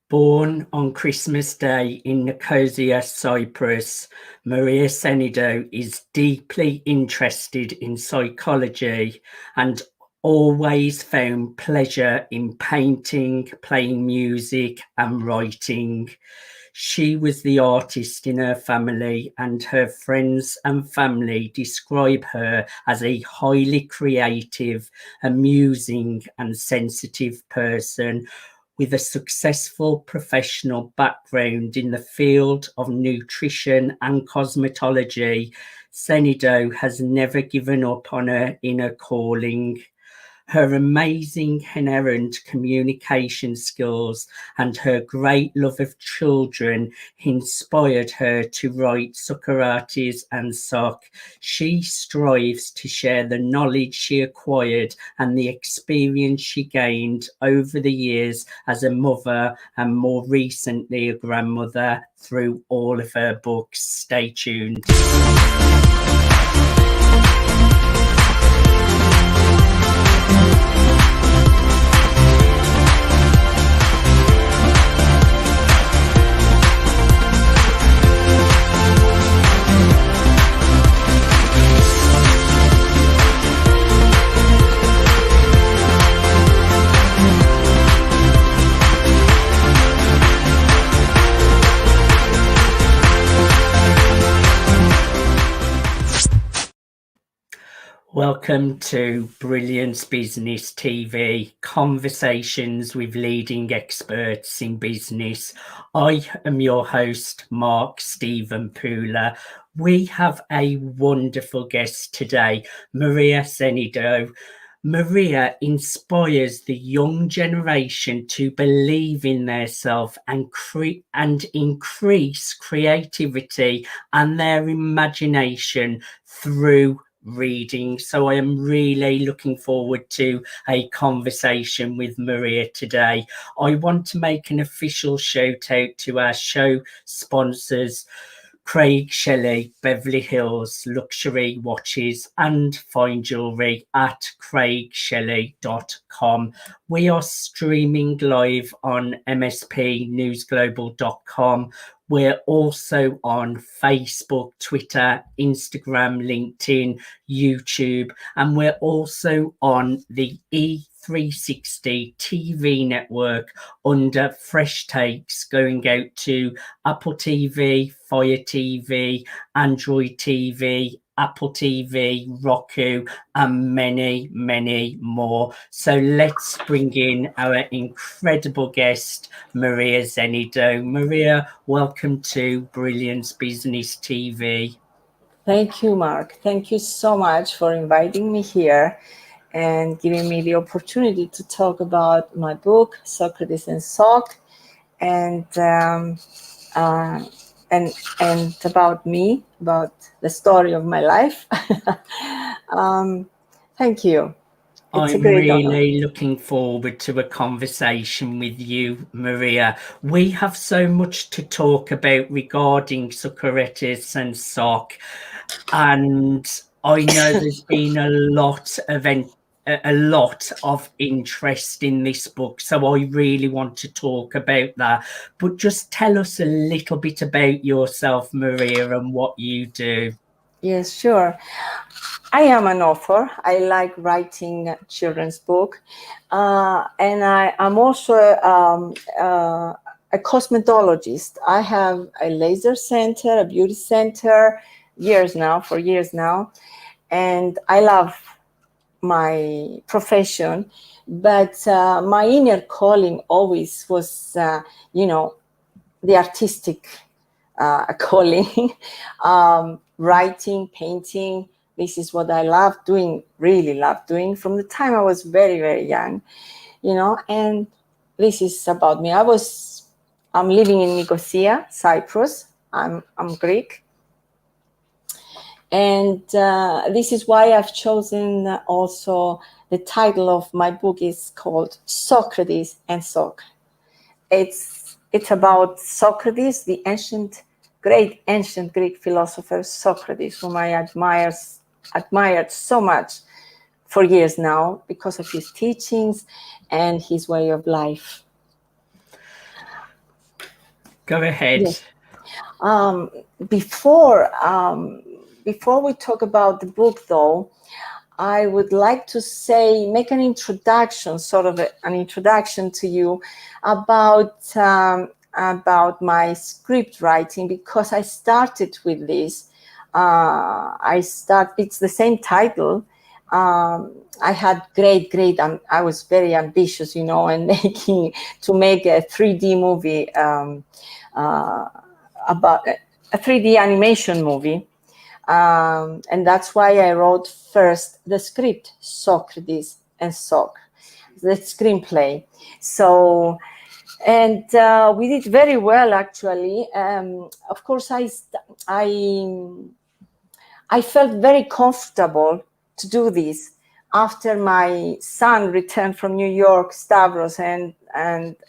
Born on Christmas Day in Nicosia, Cyprus, Maria Xenidou is deeply interested in psychology and always found pleasure in painting, playing music, and writing. She was the artist in her family, and her friends and family describe her as a highly creative, amusing, and sensitive person with a successful professional background in the field of nutrition and cosmetology. Xenidou has never given up on her inner calling. Her amazing inherent communication skills and her great love of children inspired her to write Socrates and Soc. She strives to share the knowledge she acquired and the experience she gained over the years as a mother and more recently a grandmother through all of her books. Stay tuned. Welcome to Brilliance Business TV, conversations with leading experts in business. I am your host, Mark Stephen Pooler. We have a wonderful guest today, Maria Xenidou. Maria inspires the young generation to believe in themselves and increase creativity and their imagination through reading. So I am really looking forward to a conversation with Maria today. I want to make an official shout out to our show sponsors, Craig Shelley, Beverly Hills Luxury Watches and Fine Jewelry at craigshelley.com. We are streaming live on mspnewsglobal.com. We're also on Facebook, Twitter, Instagram, LinkedIn, YouTube, and we're also on the E360 TV network under Fresh Takes, going out to Apple TV, Fire TV, Android TV, Apple TV, Roku, and many, many more. So let's bring in our incredible guest, Maria Xenidou. Maria, welcome to Brilliance Business TV. Thank you, Mark. Thank you so much for inviting me here and giving me the opportunity to talk about my book, Socrates and Soc, and about me, about the story of my life. Thank you. I'm really looking forward to a conversation with you, Maria. We have so much to talk about regarding Socrates and Soc, and I know there's been a lot of interest in this book, so I really want to talk about that. But just tell us a little bit about yourself, Maria, and what you do. Yes, sure. I am an author. I like writing children's book, and I'm also a cosmetologist. I have a laser center, a beauty center, for years now, and I love my profession. But my inner calling always was, the artistic calling, writing, painting. This is what I love doing, really love doing from the time I was very, very young, and this is about me. I'm living in Nicosia, Cyprus. I'm Greek. And this is why I've chosen also the title of my book is called Socrates and Soc. It's about Socrates, the great ancient Greek philosopher Socrates, whom I admired so much for years now because of his teachings and his way of life. Go ahead. Yes. Um, before before we talk about the book, though, I would like to make an introduction, sort of an introduction to you about my script writing, because I started with this. It's the same title. I had I was very ambitious, and to make a 3D movie, about a 3D animation movie. And that's why I wrote first the script, Socrates and Soc, the screenplay. So, and we did very well, actually. Of course, I felt very comfortable to do this after my son returned from New York, Stavros, and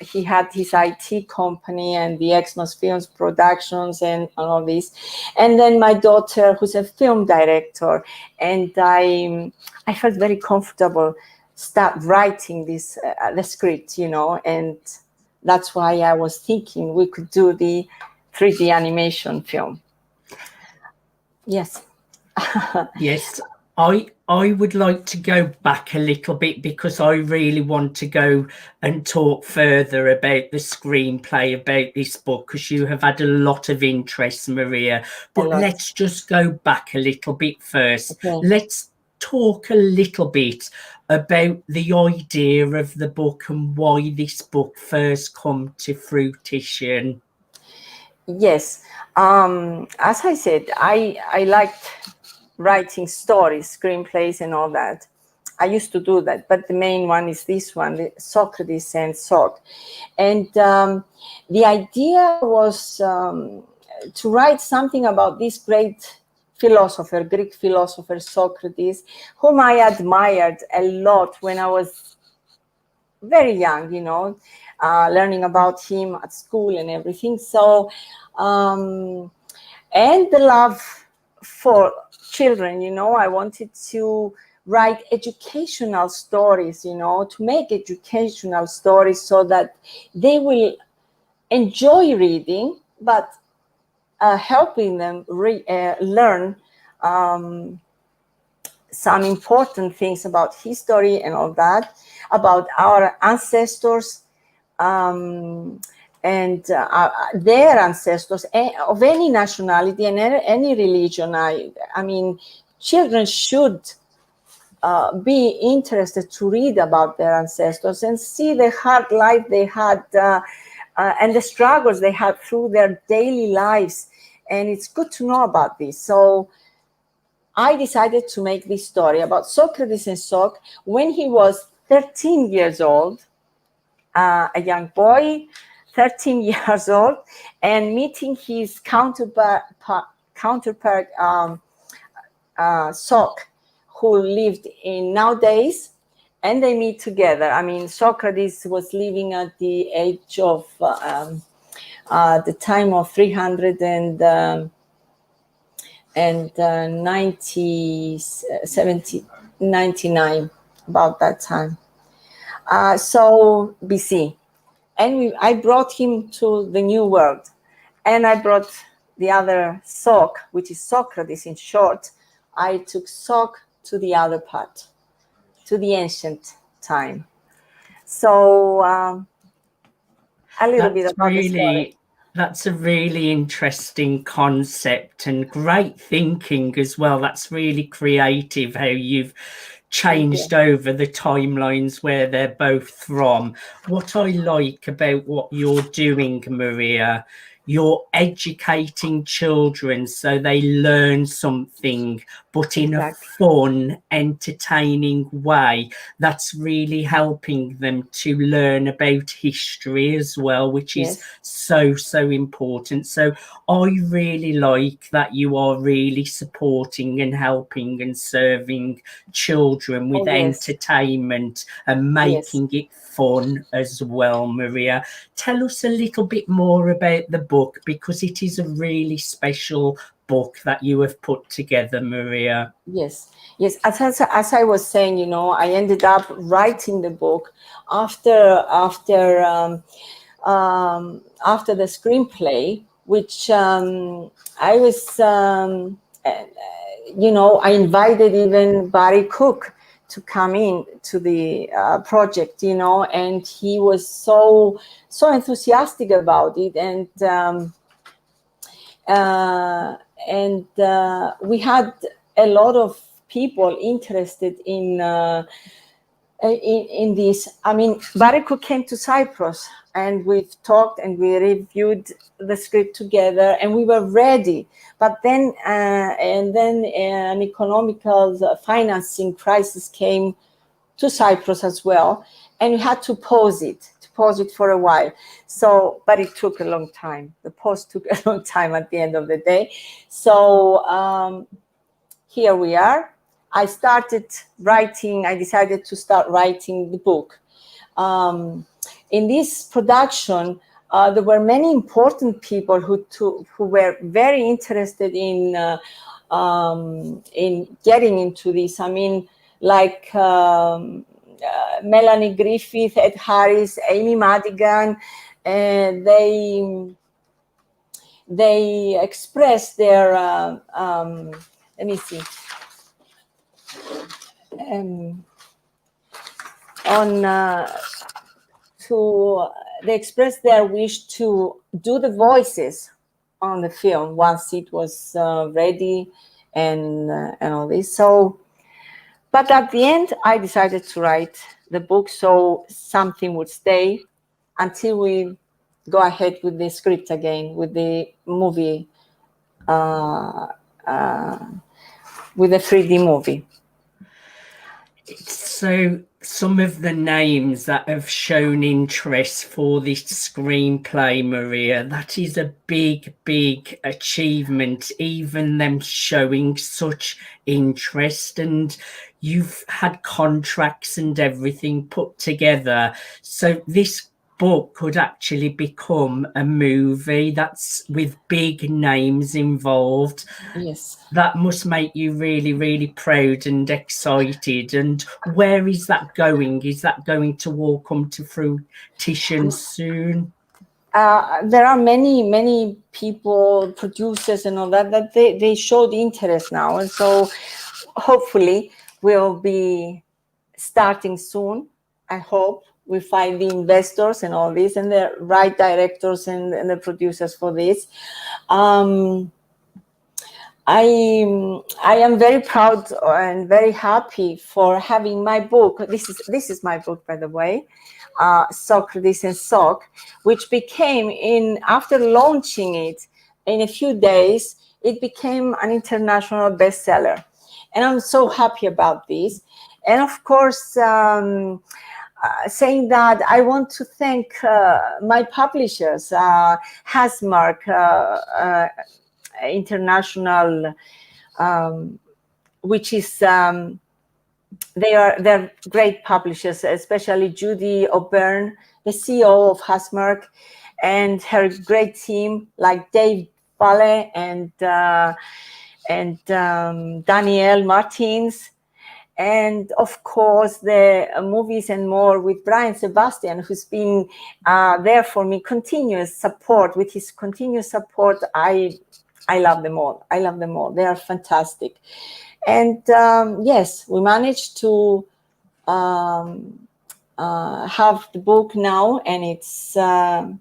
he had his IT company and the Exmos Films Productions and all this. And then my daughter, who's a film director, and I felt very comfortable start writing this the script, and that's why I was thinking we could do the 3D animation film. Yes. Yes, I would like to go back a little bit, because I really want to go and talk further about the screenplay, about this book, because you have had a lot of interest, Maria. But let's just go back a little bit first. Okay. Let's talk a little bit about the idea of the book and why this book first come to fruition. Yes. As I said, I liked writing stories, screenplays, and all that. I used to do that, but the main one is this one, Socrates and Soc. And the idea was to write something about this great philosopher, Greek philosopher Socrates, whom I admired a lot when I was very young, learning about him at school and everything. So, and the love for children, I wanted to write educational stories, to make educational stories so that they will enjoy reading, but helping them learn some important things about history and all that, about our ancestors, and their ancestors of any nationality and any religion. I mean, children should be interested to read about their ancestors and see the hard life they had and the struggles they had through their daily lives. And it's good to know about this. So I decided to make this story about Socrates and Soc when he was 13 years old, a young boy, 13 years old, and meeting his counterpart Soc, who lived in nowadays, and they meet together. I mean, Socrates was living at the age of the time of 99, about that time. So BC. And I brought him to the New World. And I brought the other Soc, which is Socrates in short. I took Soc to the other part, to the ancient time. So a little bit about the story. That's a really interesting concept and great thinking as well. That's really creative how you've changed over the timelines where they're both from. What I like about what you're doing, Maria, you're educating children so they learn something, but in a fun, entertaining way. That's really helping them to learn about history as well, which is so important. So I really like that you are really supporting and helping and serving children with entertainment and making it fun as well. Maria, tell us a little bit more about the book, because it is a really special book that you have put together, Maria. Yes. As I was saying, I ended up writing the book after after the screenplay, which I was, I invited even Barry Cook to come in to the project, and he was so enthusiastic about it, and we had a lot of people interested in this. I mean, Barry Cook came to Cyprus, and we've talked and we reviewed the script together, and we were ready. But then, an economical financing crisis came to Cyprus as well, and we had to pause it for a while. So, but it took a long time. The pause took a long time at the end of the day. So here we are. I decided to start writing the book. In this production, there were many important people who were very interested in getting into this. I mean, like Melanie Griffith, Ed Harris, Amy Madigan, and they expressed their let me see. They expressed their wish to do the voices on the film once it was ready and all this. So, but at the end, I decided to write the book so something would stay until we go ahead with the script again, with the movie, with the 3D movie. So some of the names that have shown interest for this screenplay, Maria, that is a big, big achievement, even them showing such interest, and you've had contracts and everything put together. So this book could actually become a movie that's with big names involved. Yes. That must make you really, really proud and excited. And where is that going? Is that going to all come to fruition soon? There are many people, producers and all that they showed interest now. And so hopefully we'll be starting soon. I hope we find the investors and all this and the right directors and the producers for this. I am very proud and very happy for having my book. This is my book, by the way, Socrates and Soc, which became, after launching it in a few days, it became an international bestseller. And I'm so happy about this. And of course, saying that, I want to thank my publishers, Hasmark International, which is they're great publishers, especially Judy O'Byrne, the CEO of Hasmark, and her great team like Dave Valle and Danielle Martins. And of course, the Movies and More with Brian Sebastian, who's been there for me, continuous support. With his continuous support, I love them all. I love them all. They are fantastic. And yes, we managed to have the book now, and it's and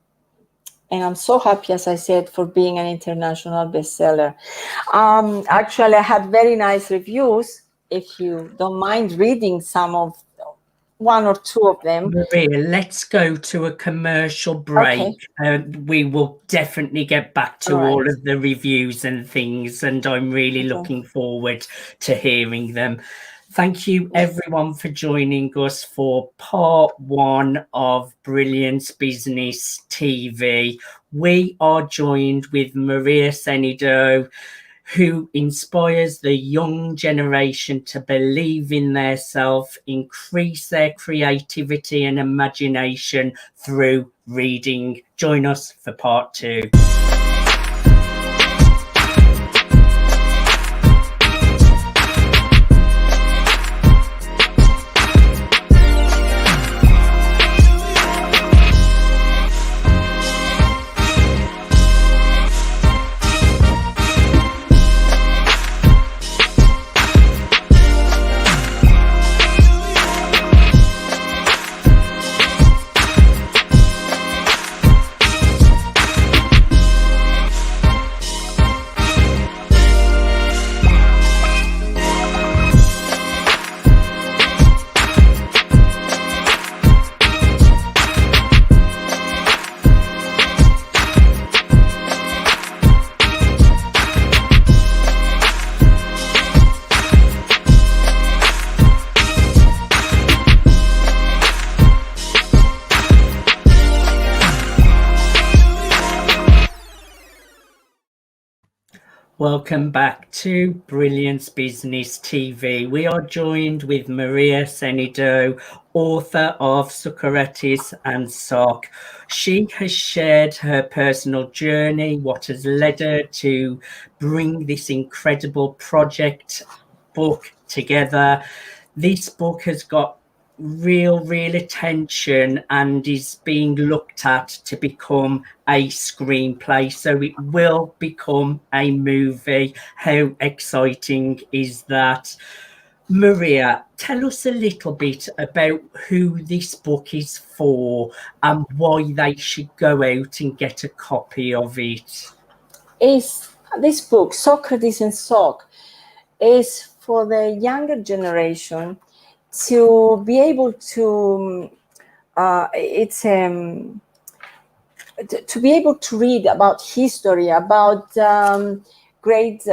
I'm so happy, as I said, for being an international bestseller. Actually, I had very nice reviews. If you don't mind reading one or two of them. Maria, let's go to a commercial break. Okay. We will definitely get back to all of the reviews and things, and I'm really looking forward to hearing them. Thank you, everyone, for joining us for part 1 of Brilliance Business TV. We are joined with Maria Xenidou, who inspires the young generation to believe in themselves, increase their creativity and imagination through reading. Join us for part 2. Welcome back to Brilliance Business TV. We are joined with Maria Xenidou, author of Socrates and Soc. She has shared her personal journey, what has led her to bring this incredible project book together. This book has got real attention and is being looked at to become a screenplay, so it will become a movie. How exciting is that? Maria, tell us a little bit about who this book is for and why they should go out and get a copy of it. Is this book, Socrates and Soc, is for the younger generation to be able to to be able to read about history, about great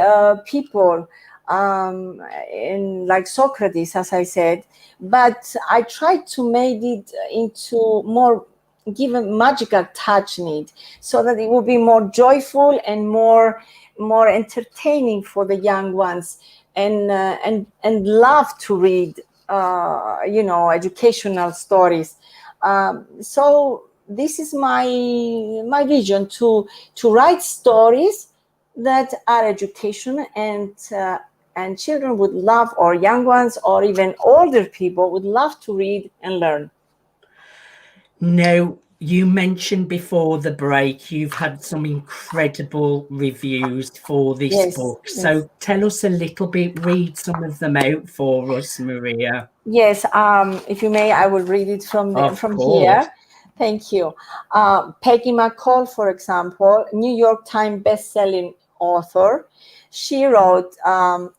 people, like Socrates, as I said. But I tried to make it into more, give a magical touch in it, so that it will be more joyful and more entertaining for the young ones, and love to read, educational stories. So this is my vision, to write stories that are educational, and children would love, or young ones, or even older people would love to read and learn. Now, you mentioned before the break you've had some incredible reviews for this book. So tell us a little bit, read some of them out for us, Maria. Yes, if you may, I will read it from here. Thank you. Peggy McCall, for example, New York Times best-selling author. She wrote,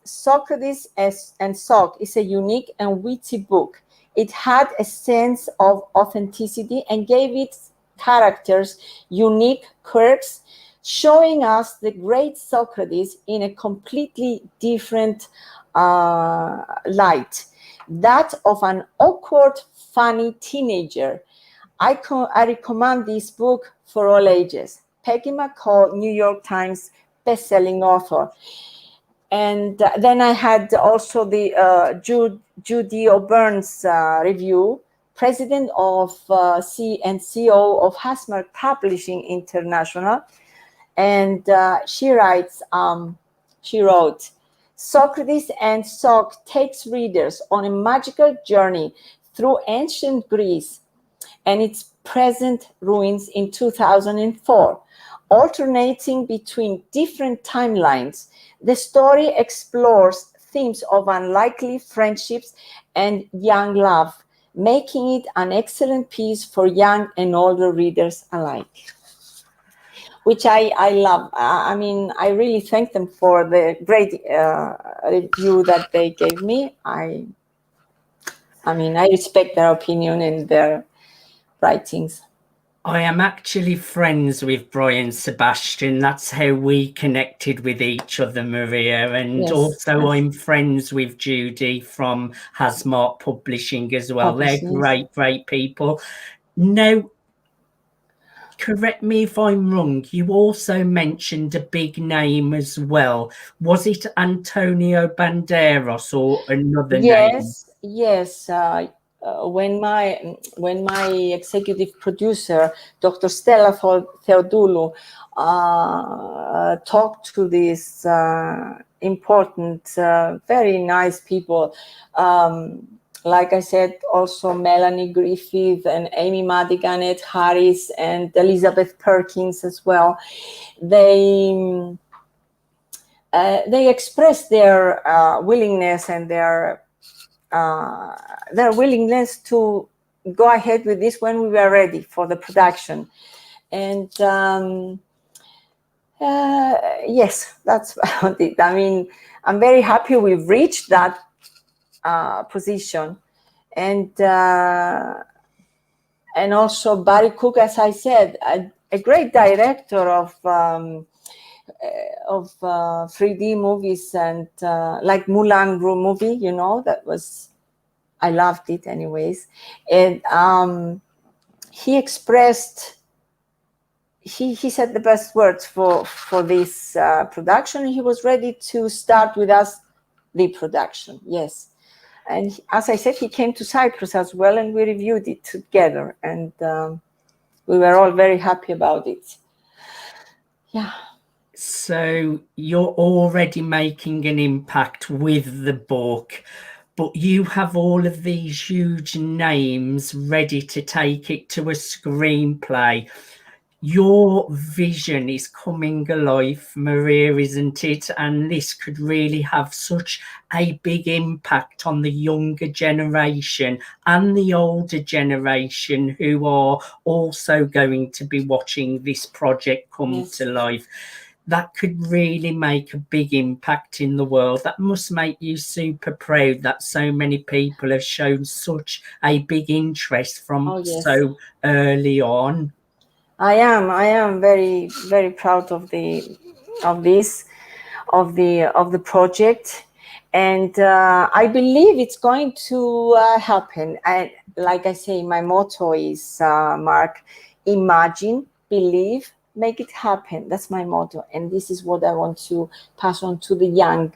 Socrates and Soc is a unique and witty book. It had a sense of authenticity and gave its characters unique quirks, showing us the great Socrates in a completely different light, that of an awkward, funny teenager. I recommend this book for all ages. Peggy McCall, New York Times best-selling author. And then I had also the Judy O'Byrne's review, president of and CEO of Hasmark Publishing International. And she wrote, Socrates and Soc takes readers on a magical journey through ancient Greece and its present ruins in 2004, alternating between different timelines. The story explores themes of unlikely friendships and young love, making it an excellent piece for young and older readers alike. Which I love. I mean, I really thank them for the great review that they gave me. I mean, I respect their opinion and their writings. I am actually friends with Brian Sebastian. That's how we connected with each other, Maria. And also I'm friends with Judy from Hasmark Publishing as well. They're great people. Now, correct me if I'm wrong, you also mentioned a big name as well. Was it Antonio Banderas or another name? Yes. When my executive producer, Dr. Stella Theodoulou, talked to these important, very nice people, like I said, also Melanie Griffith and Amy Madigan, Ed Harris, and Elizabeth Perkins as well. They expressed their willingness and their willingness to go ahead with this when we were ready for the production. And yes, that's about it. I mean, I'm very happy we've reached that position. And also Barry Cook, as I said, a great director of 3D movies, and like Moulin Rouge movie, you know, I loved it anyways. And he expressed he said the best words for this production. He was ready to start with us the production. Yes. And as I said, he came to Cyprus as well, and we reviewed it together, and we were all very happy about it. Yeah. So you're already making an impact with the book, but you have all of these huge names ready to take it to a screenplay. Your vision is coming alive, Maria, isn't it? And this could really have such a big impact on the younger generation and the older generation who are also going to be watching this project come to life. That could really make a big impact in the world. That must make you super proud that so many people have shown such a big interest from so early on. I am very, very proud of the project, and I believe it's going to happen. And like I say, my motto is, Mark, imagine, believe, make it happen. That's my motto, and this is what I want to pass on to the young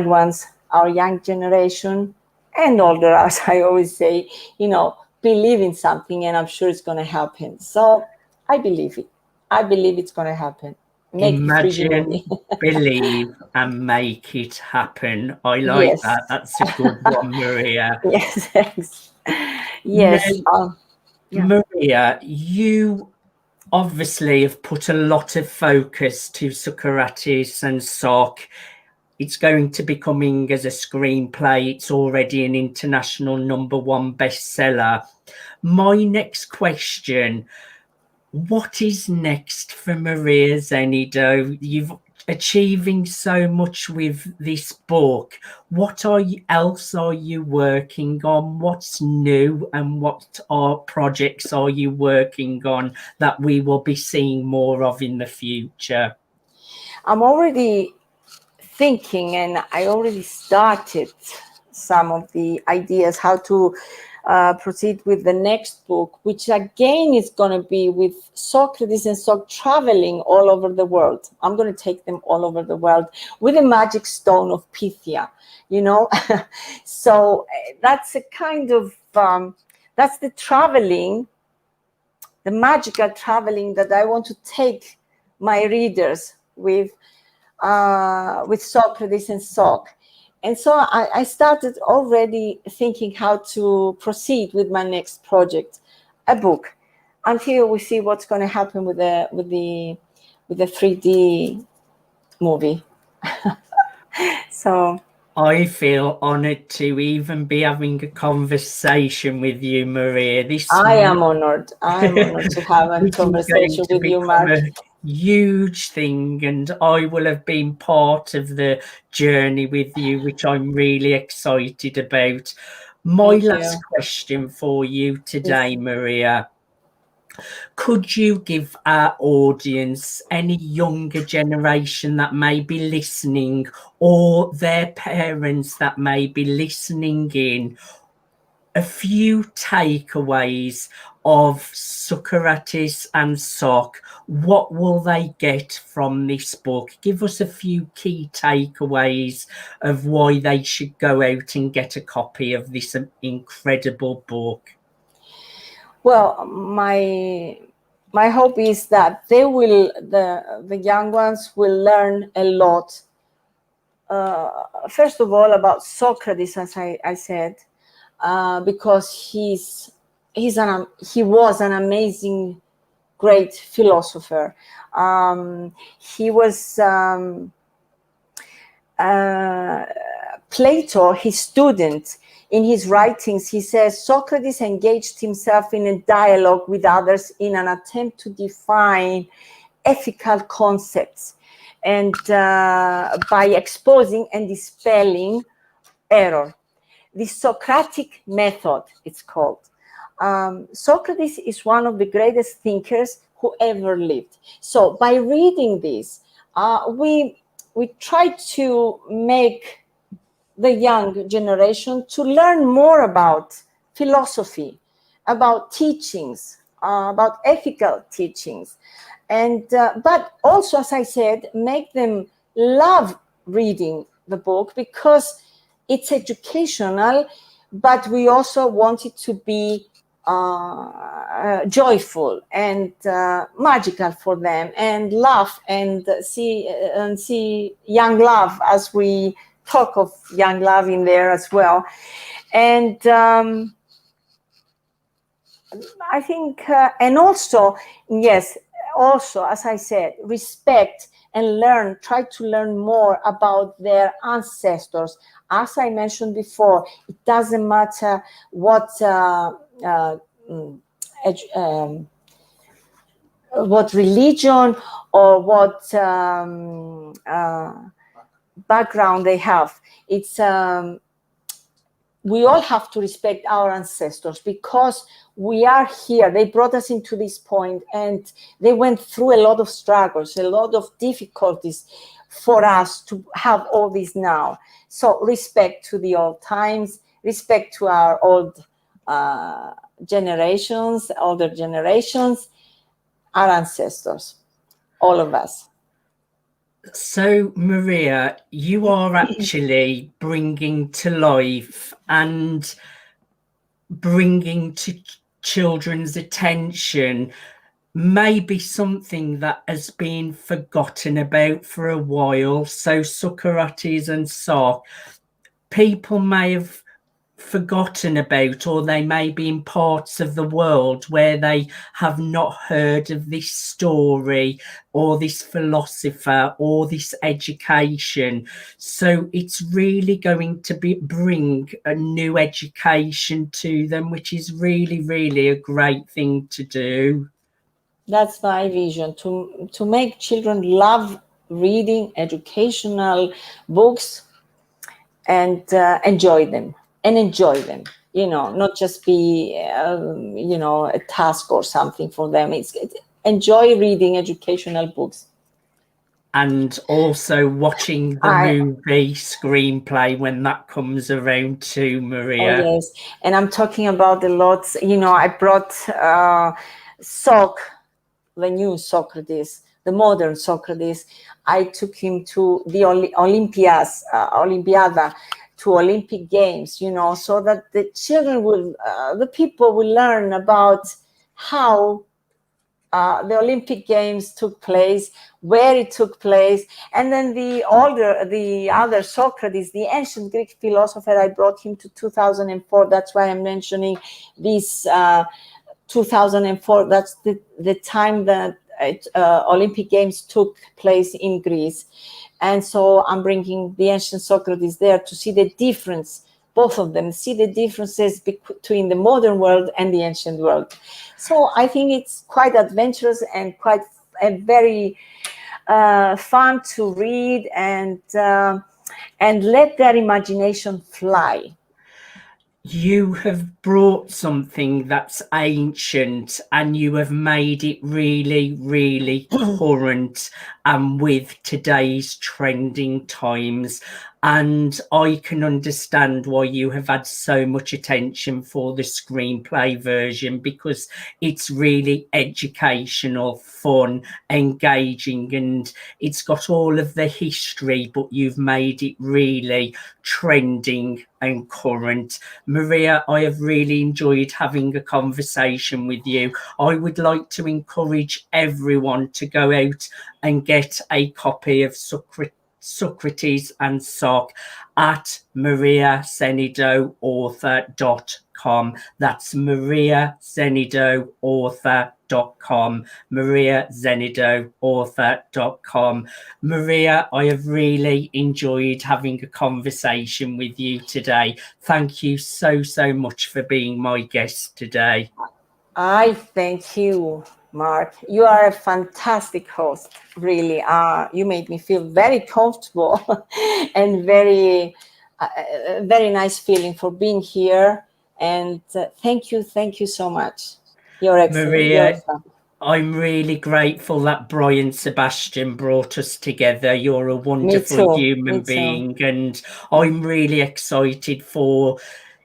ones, our young generation, and older, as I always say. Believe in something, and I'm sure it's going to happen. So I believe it. I believe it's going to happen. Imagine, believe, and make it happen. I like that. That's a good one, Maria. Yes, thanks. Yes. Now, Maria, you obviously have put a lot of focus to Socrates and Soc. It's going to be coming as a screenplay. It's already an international #1 bestseller. My next question: what is next for Maria Xenidou? You've achieving so much with this book. What else are you working on? What's new, and what projects are you working on that we will be seeing more of in the future? I'm already thinking, and I already started some of the ideas how to proceed with the next book, which again is going to be with Socrates and Soc traveling all over the world. I'm going to take them all over the world with a magic stone of Pythia, So that's a kind of, that's the traveling, the magical traveling that I want to take my readers with Socrates and Soc. And so I started already thinking how to proceed with my next project, a book, until we see what's going to happen with the 3D movie. So I feel honored to even be having a conversation with you, Maria. I am honored. I'm honored to have a conversation with you, Mark. Huge thing, and I will have been part of the journey with you, which I'm really excited about. My last question for you today, Maria: could you give our audience, any younger generation that may be listening, or their parents that may be listening in, a few takeaways of Socrates and Soc? What will they get from this book? Give us a few key takeaways of why they should go out and get a copy of this incredible book. Well, my hope is that they will, the young ones will learn a lot. First of all, about Socrates, as I said, because he was an amazing, great philosopher. He was Plato, his student. In his writings, he says Socrates engaged himself in a dialogue with others in an attempt to define ethical concepts, and by exposing and dispelling error. The Socratic method, it's called. Socrates is one of the greatest thinkers who ever lived. So by reading this, we try to make the young generation to learn more about philosophy, about teachings, about ethical teachings. And but also, as I said, make them love reading the book, because it's educational, but we also want it to be joyful and magical for them, and laugh and see young love, as we talk of young love in there as well. And I think, and also, yes, also, as I said, respect and try to learn more about their ancestors. As I mentioned before, it doesn't matter what religion or what background they have. It's we all have to respect our ancestors, because we are here. They brought us into this point, and they went through a lot of struggles, a lot of difficulties for us to have all this now. So respect to the old times, respect to our old generations, older generations, our ancestors, all of us. So, Maria, you are actually bringing to life and bringing to children's attention maybe something that has been forgotten about for a while. So, Socrates and Soc, people may have forgotten about, or they may be in parts of the world where they have not heard of this story or this philosopher or this education. So it's really going to bring a new education to them, which is really, really a great thing to do. That's my vision, to make children love reading educational books and enjoy them, not just be a task or something for them. It's enjoy reading educational books. And also watching the movie screenplay when that comes around too, Maria. Oh, yes. And I'm talking about a lot. I brought Soc, the new Socrates, the modern Socrates. I took him to the Olympiada, to Olympic Games, so that the children the people will learn about how the Olympic Games took place, where it took place. And then the other Socrates, the ancient Greek philosopher, I brought him to 2004. That's why I'm mentioning this 2004. That's the time that Olympic Games took place in Greece. And so I'm bringing the ancient Socrates there to see the difference, both of them, see the differences between the modern world and the ancient world. So I think it's quite adventurous and quite very fun to read, and let their imagination fly. You have brought something that's ancient and you have made it really, really current and with today's trending times. And I can understand why you have had so much attention for the screenplay version, because it's really educational, fun, engaging, and it's got all of the history, but you've made it really trending and current. Maria, I have really enjoyed having a conversation with you. I would like to encourage everyone to go out and get a copy of Socrates and Soc at mariaxenidouauthor.com. That's mariaxenidouauthor.com. mariaxenidouauthor.com. Maria, I have really enjoyed having a conversation with you today. Thank you so much for being my guest today. I thank you, Mark. You are a fantastic host, really. You made me feel very comfortable and very nice feeling for being here. And thank you so much. You're excellent. Maria, I'm really grateful that Brian Sebastian brought us together. You're a wonderful human being, and I'm really excited for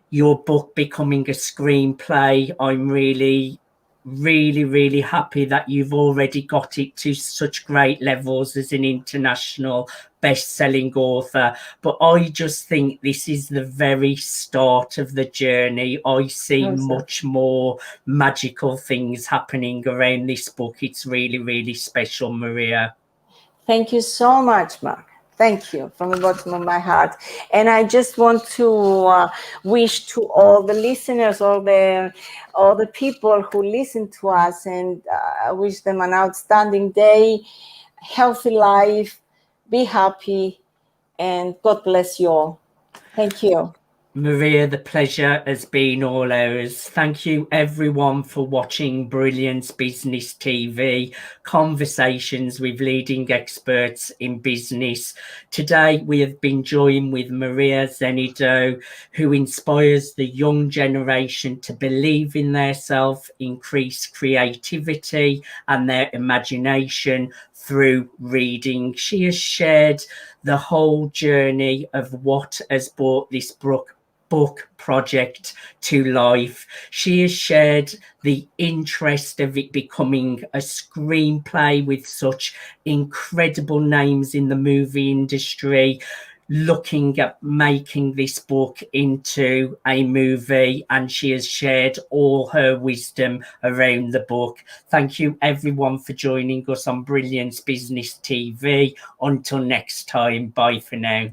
your book becoming a screenplay. I'm really really, really happy that you've already got it to such great levels as an international best-selling author. But I just think this is the very start of the journey. I see much more magical things happening around this book. It's really, really special, Maria. Thank you so much, Mark. Thank you from the bottom of my heart. And I just want to wish to all the listeners, all the people who listen to us, and wish them an outstanding day, healthy life, be happy, and God bless you all. Thank you. Maria, the pleasure has been all ours. Thank you everyone for watching Brilliance Business TV, conversations with leading experts in business. Today we have been joined with Maria Xenidou, who inspires the young generation to believe in themselves, increase creativity and their imagination through reading. She has shared the whole journey of what has brought this book project to life. She has shared the interest of it becoming a screenplay with such incredible names in the movie industry, looking at making this book into a movie, and she has shared all her wisdom around the book. Thank you everyone for joining us on Brilliance Business TV. Until next time, bye for now.